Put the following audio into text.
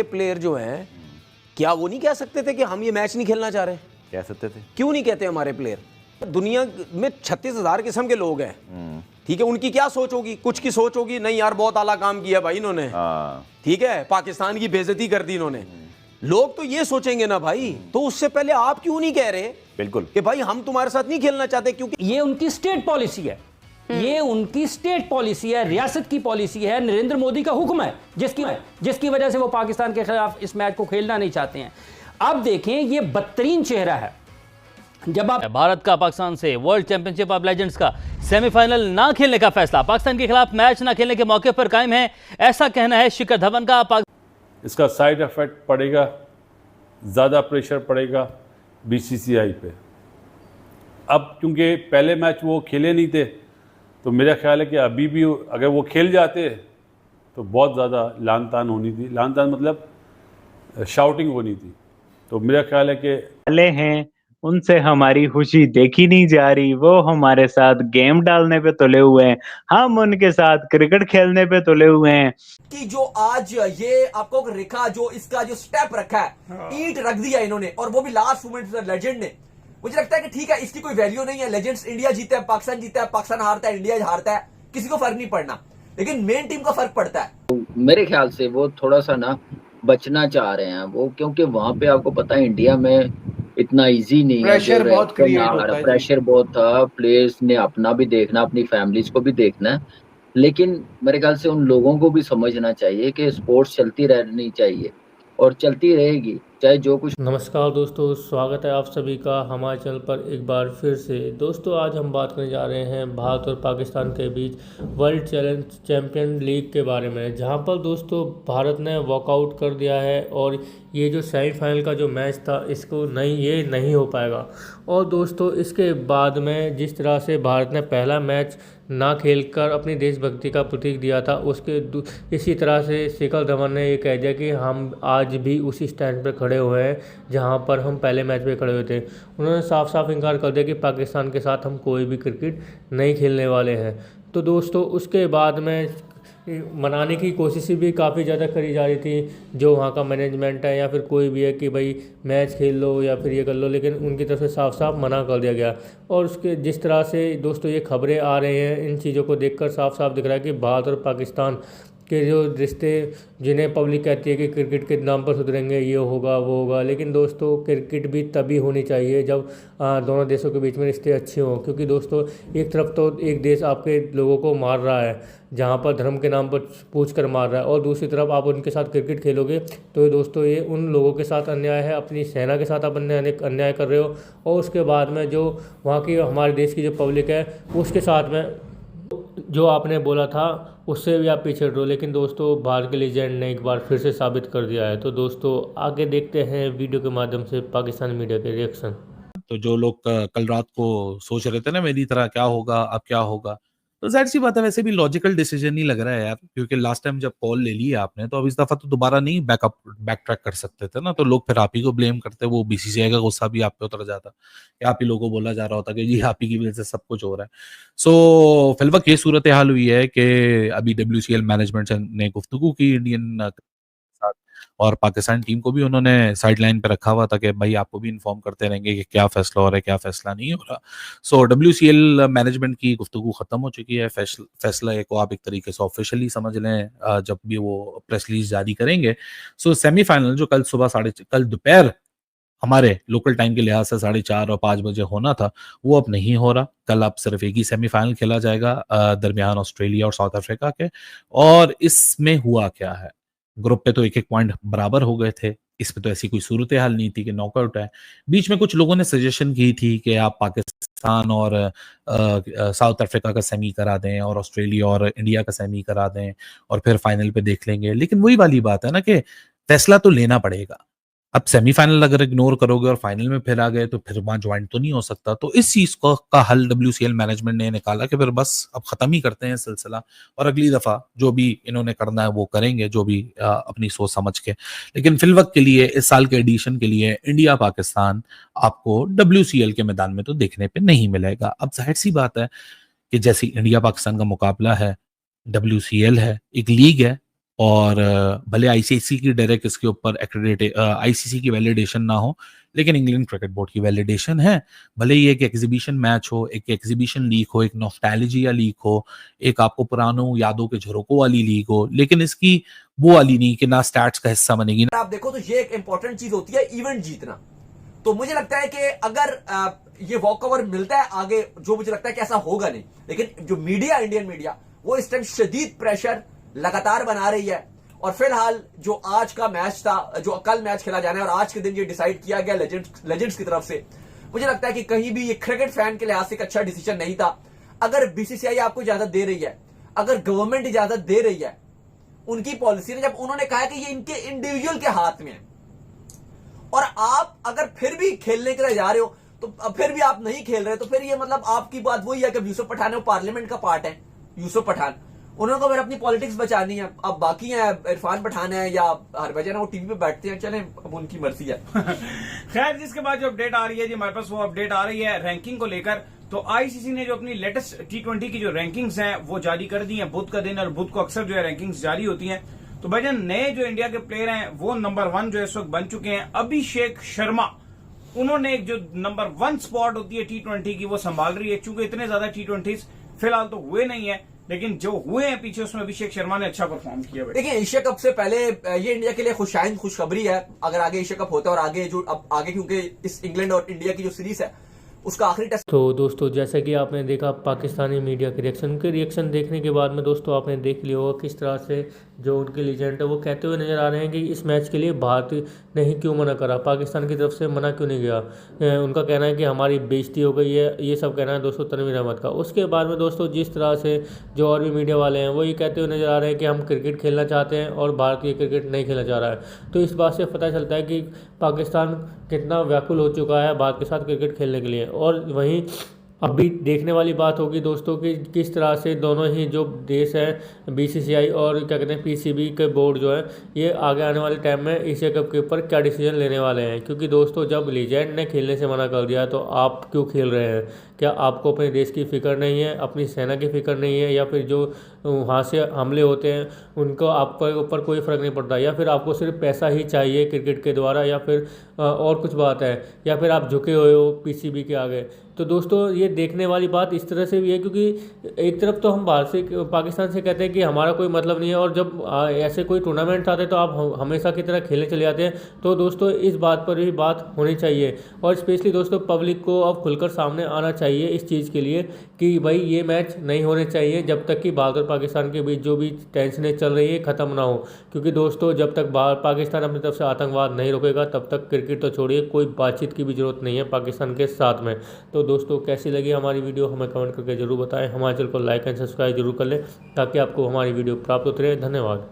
हमारे प्लेयर जो हैं, क्या वो नहीं कह सकते थे कि हम ये मैच नहीं खेलना चाह रहे? कह सकते थे। क्यों नहीं कहते हमारे प्लेयर? दुनिया में 36,000 किस्म के लोग हैं, ठीक है, उनकी क्या सोच होगी? कुछ की सोच होगी नहीं यार बहुत आला काम किया भाई इन्होंने, ठीक है, पाकिस्तान की बेइज्जती कर दी इन्होंने। लोग तो ये सोचेंगे ना भाई, तो उससे पहले आप क्यों नहीं कह रहे बिल्कुल कि भाई हम तुम्हारे साथ नहीं खेलना चाहते? क्योंकि ये उनकी स्टेट पॉलिसी है, ये उनकी स्टेट पॉलिसी है, रियासत की पॉलिसी है, नरेंद्र मोदी का हुक्म है, जिसकी वजह से वो पाकिस्तान के खिलाफ इस मैच को खेलना नहीं चाहते हैं। अब देखें ये बदतरीन चेहरा है जब आप भारत का पाकिस्तान से वर्ल्ड चैंपियनशिप ऑफ लेजेंड्स का सेमीफाइनल ना खेलने का फैसला पाकिस्तान के खिलाफ मैच ना खेलने के मौके पर कायम है, ऐसा कहना है शिखर धवन का। इसका साइड इफेक्ट पड़ेगा, ज़्यादा प्रेशर पड़ेगा बीसीसीआई पे। अब क्योंकि पहले मैच वो खेले नहीं थे, तो मेरा ख्याल है कि अभी भी अगर वो खेल जाते तो बहुत ज़्यादा लान तान होनी थी, लान तान मतलब शाउटिंग होनी थी। तो मेरा ख्याल है कि वाले हैं उनसे हमारी खुशी देखी नहीं जा रही, वो हमारे साथ गेम डालने पे तुले हुए हैं, हम उनके साथ क्रिकेट खेलने पे तुले हुए हैं। कि जो आज ये आपको रेखा जो इसका जो स्टेप रखा है, ईंट रख दिया इन्होंने, और वो भी लास्ट मोमेंट लेजेंड ने। मुझे लगता है कि ठीक है, इसकी कोई वैल्यू नहीं है, लेजेंड्स इंडिया जीता है, पाकिस्तान जीता है, पाकिस्तान हारता है, इंडिया हारता है, किसी को फर्क नहीं पड़ना, लेकिन मेन टीम का फर्क पड़ता है। मेरे ख्याल से वो थोड़ा सा ना बचना चाह रहे हैं वो, क्योंकि वहां पे आपको पता है इंडिया में इतना इजी नहीं है, प्रेशर बहुत क्रिएट होता है, प्रेशर बहुत था, प्लेयर्स ने अपना भी देखना, अपनी फैमिलीज को भी देखना है। लेकिन मेरे ख्याल से उन लोगों को भी समझना चाहिए कि स्पोर्ट्स चलती रहनी चाहिए और चलती रहेगी चाहे जो कुछ। नमस्कार दोस्तों, स्वागत है आप सभी का हमारे चैनल पर एक बार फिर से। दोस्तों आज हम बात करने जा रहे हैं भारत और पाकिस्तान के बीच वर्ल्ड चैंपियन लीग के बारे में, जहां पर दोस्तों भारत ने वॉकआउट कर दिया है और ये जो सेमीफाइनल का जो मैच था इसको ये नहीं हो पाएगा। और दोस्तों इसके बाद में जिस तरह से भारत ने पहला मैच ना खेलकर अपनी देशभक्ति का प्रतीक दिया था, उसके इसी तरह से शिखर धवन ने ये कह दिया कि हम आज भी उसी स्टैंड पर खड़े हुए हैं जहां पर हम पहले मैच में खड़े हुए थे। उन्होंने साफ साफ इनकार कर दिया कि पाकिस्तान के साथ हम कोई भी क्रिकेट नहीं खेलने वाले हैं। तो दोस्तों उसके बाद में मनाने की कोशिश भी काफ़ी ज़्यादा करी जा रही थी, जो वहाँ का मैनेजमेंट है या फिर कोई भी है कि भाई मैच खेल लो या फिर ये कर लो, लेकिन उनकी तरफ से साफ साफ मना कर दिया गया। और उसके जिस तरह से दोस्तों ये खबरें आ रही हैं, इन चीज़ों को देखकर साफ साफ दिख रहा है कि भारत और पाकिस्तान के जो रिश्ते, जिन्हें पब्लिक कहती है कि क्रिकेट के नाम पर सुधरेंगे, ये होगा वो होगा, लेकिन दोस्तों क्रिकेट भी तभी होनी चाहिए जब दोनों देशों के बीच में रिश्ते अच्छे हों। क्योंकि दोस्तों एक तरफ तो एक देश आपके लोगों को मार रहा है, जहाँ पर धर्म के नाम पर पूछ कर मार रहा है, और दूसरी तरफ आप उनके साथ क्रिकेट खेलोगे तो दोस्तों ये उन लोगों के साथ अन्याय है, अपनी सेना के साथ आप अन्याय कर रहे हो, और उसके बाद में जो वहाँ की हमारे देश की जो पब्लिक है उसके साथ में जो आपने बोला था उससे भी आप पीछे हट रहे हो। लेकिन दोस्तों भारत के लीजेंड ने एक बार फिर से साबित कर दिया है। तो दोस्तों आगे देखते हैं वीडियो के माध्यम से पाकिस्तानी मीडिया के रिएक्शन। तो जो लोग कल रात को सोच रहे थे ना मेरी तरह क्या होगा अब क्या होगा, तो जाहिर सी बात है वैसे भी लॉजिकल डिसीजन नहीं लग रहा है यार, क्योंकि लास्ट टाइम जब कॉल ले ली आपने तो अब इस दफा तो दोबारा नहीं बैक ट्रैक कर सकते थे ना, तो लोग फिर आप ही को ब्लेम करते, वो बीसीसीआई का गुस्सा भी आप पे उतर जाता कि आप ही लोगों को बोला जा रहा होता कि जी आप ही की वजह से सब कुछ हो रहा है। सो फिलहाल ये सूरत हाल हुई है कि अभी WCL मैनेजमेंट ने गुफ्तगू की इंडियन साथ, और पाकिस्तान टीम को भी उन्होंने साइडलाइन पे रखा हुआ था कि भाई आपको भी इन्फॉर्म करते रहेंगे कि क्या फैसला हो रहा है क्या फैसला नहीं हो रहा। सो WCL मैनेजमेंट की गुफ्तगू खत्म हो चुकी है, फैसला को आप एक तरीके से ऑफिशियली समझ लें जब भी वो प्रेस रिलीज जारी करेंगे। सो सेमीफाइनल जो कल दोपहर हमारे लोकल टाइम के लिहाज से 4:30 और 5 बजे होना था, वो अब नहीं हो रहा। कल अब सिर्फ एक ही सेमीफाइनल खेला जाएगा दरमियान ऑस्ट्रेलिया और साउथ अफ्रीका के। और इसमें हुआ क्या है, ग्रुप पे तो एक पॉइंट बराबर हो गए थे, इसमें तो ऐसी कोई सूरत हाल नहीं थी कि नॉकआउट है। बीच में कुछ लोगों ने सजेशन की थी कि आप पाकिस्तान और साउथ अफ्रीका का सेमी करा दें और ऑस्ट्रेलिया और इंडिया का सेमी करा दें और फिर फाइनल पे देख लेंगे, लेकिन वही वाली बात है ना कि फैसला तो लेना पड़ेगा। अब सेमीफाइनल अगर इग्नोर करोगे और फाइनल में फिर आ गए तो फिर वहां ज्वाइंट तो नहीं हो सकता। तो इस चीज का हल WCL मैनेजमेंट ने निकाला कि फिर बस अब खत्म ही करते हैं सिलसिला, और अगली दफा जो भी इन्होंने करना है वो करेंगे, जो भी अपनी सोच समझ के। लेकिन फिलवक्त के लिए इस साल के एडिशन के लिए इंडिया पाकिस्तान आपको WCL के मैदान में तो देखने पे नहीं मिलेगा। अब जाहिर सी बात है कि जैसी इंडिया पाकिस्तान का मुकाबला है, WCL है, एक लीग है, और भले आईसीसी की डायरेक्ट इसके ऊपर आईसीसी की वैलिडेशन ना हो, लेकिन इंग्लैंड क्रिकेट बोर्ड की वैलिडेशन है। भले ही एक एग्जीबिशन मैच हो, एक एग्जीबिशन लीग हो, एक नॉस्टैल्जिया लीग हो, एक आपको पुरानों यादों के झरोकों वाली लीग हो, लेकिन इसकी वो वाली नहीं कि ना स्टैट्स का हिस्सा बनेगी। आप देखो तो ये एक इंपॉर्टेंट चीज होती है इवेंट जीतना। तो मुझे लगता है कि अगर ये वॉक ओवर मिलता है आगे, जो मुझे लगता है कि ऐसा होगा नहीं, लेकिन जो मीडिया, इंडियन मीडिया, वो इस टाइम शदीद प्रेशर लगातार बना रही है। और फिलहाल जो आज का मैच था, जो कल मैच खेला जाना है और आज के दिन ये डिसाइड किया गया लेजेंड्स की तरफ से, मुझे लगता है कि कहीं भी ये क्रिकेट फैन के लिहाज से एक अच्छा डिसीजन नहीं था। अगर बीसीसीआई आपको इजाजत दे रही है, अगर गवर्नमेंट इजाजत दे रही है, उनकी पॉलिसी ने, जब उन्होंने कहा कि ये इनके इंडिविजुअल के हाथ में है, और आप अगर फिर भी खेलने के लिए जा रहे हो, तो फिर भी आप नहीं खेल रहे, तो फिर ये मतलब आपकी बात वही है कि यूसुफ पठान है, वो पार्लियामेंट का पार्ट है, यूसुफ पठान, उन्होंने फिर अपनी पॉलिटिक्स बचानी है। अब बाकी है इरफान पठान है या हरभजन है, वो टीवी पे बैठते हैं, चलें, अब उनकी मर्जी है। खैर, जिसके बाद जो अपडेट आ रही है जी हमारे पास, वो अपडेट आ रही है रैंकिंग को लेकर। तो आईसीसी ने जो अपनी लेटेस्ट T20 की जो रैंकिंग्स हैं वो जारी कर दी हैं बुध का दिन, और बुध को अक्सर जो है रैंकिंग्स जारी होती हैं। तो भाईजान नए जो इंडिया के प्लेयर हैं वो नंबर 1 जो इस वक्त बन चुके हैं। अभिषेक शर्मा, उन्होंने एक जो नंबर 1 स्पॉट होती है T20 की वो संभाल रही है। चूंकि इतने ज्यादा T20s फिलहाल तो हुए नहीं है, लेकिन जो हुए हैं पीछे उसमें अभिषेक शर्मा ने अच्छा परफॉर्म किया। देखिए, एशिया कप से पहले ये इंडिया के लिए खुशखबरी है अगर आगे एशिया कप होता है, और आगे जो अब आगे, क्योंकि इस इंग्लैंड और इंडिया की जो सीरीज है उसका आखिरी टेस्ट। तो दोस्तों, जैसा कि आपने देखा पाकिस्तानी मीडिया के रिएक्शन, उनके रिएक्शन देखने के बाद में दोस्तों आपने देख लिया होगा किस तरह से जो उनके लीजेंड है वो कहते हुए नज़र आ रहे हैं कि इस मैच के लिए भारत ने क्यों मना करा, पाकिस्तान की तरफ से मना क्यों नहीं गया। उनका कहना है कि हमारी बेइज्जती हो गई है, ये सब कहना है दोस्तों तनवीर अहमद का। उसके बाद में दोस्तों जिस तरह से जो और भी मीडिया वाले हैं वो ये कहते हुए नज़र आ रहे हैं कि हम क्रिकेट खेलना चाहते हैं और भारतीय क्रिकेट नहीं खेलना चाह रहा है। तो इस बात से पता चलता है कि पाकिस्तान कितना व्याकुल हो चुका है भारत के साथ क्रिकेट खेलने के लिए। और वहीं अभी देखने वाली बात होगी दोस्तों कि किस तरह से दोनों ही जो देश हैं, बीसीसीआई और क्या कहते हैं पीसीबी के बोर्ड जो है, ये आगे आने वाले टाइम में एशिया कप के ऊपर क्या डिसीजन लेने वाले हैं। क्योंकि दोस्तों जब लीजेंड ने खेलने से मना कर दिया तो आप क्यों खेल रहे हैं? क्या आपको अपने देश की फ़िक्र नहीं है, अपनी सेना की फ़िक्र नहीं है, या फिर जो वहाँ से हमले होते हैं उनको आपके ऊपर कोई फ़र्क नहीं पड़ता, या फिर आपको सिर्फ पैसा ही चाहिए क्रिकेट के द्वारा, या फिर और कुछ बात है, या फिर आप झुके हुए हो पीसीबी के आगे? तो दोस्तों ये देखने वाली बात इस तरह से भी है, क्योंकि एक तरफ तो हम भारत से, पाकिस्तान से कहते हैं कि हमारा कोई मतलब नहीं है, और जब ऐसे कोई टूर्नामेंट आते हैं तो आप हमेशा की तरह खेलने चले जाते हैं। तो दोस्तों इस बात पर भी बात होनी चाहिए, और स्पेशली दोस्तों पब्लिक को अब खुलकर सामने आना चाहिए इस चीज़ के लिए कि भाई ये मैच नहीं होने चाहिए जब तक कि भारत और पाकिस्तान के बीच जो भी टेंशनें चल रही है ख़त्म ना हो। क्योंकि दोस्तों जब तक पाकिस्तान अपनी तरफ से आतंकवाद नहीं रोकेगा तब तक क्रिकेट तो छोड़िए, कोई बातचीत की भी ज़रूरत नहीं है पाकिस्तान के साथ में। तो दोस्तों कैसी लगी हमारी वीडियो हमें कमेंट करके ज़रूर बताएं। हमारे चैनल को लाइक एंड सब्सक्राइब जरूर कर लें ताकि आपको हमारी वीडियो प्राप्त होती रहे। धन्यवाद।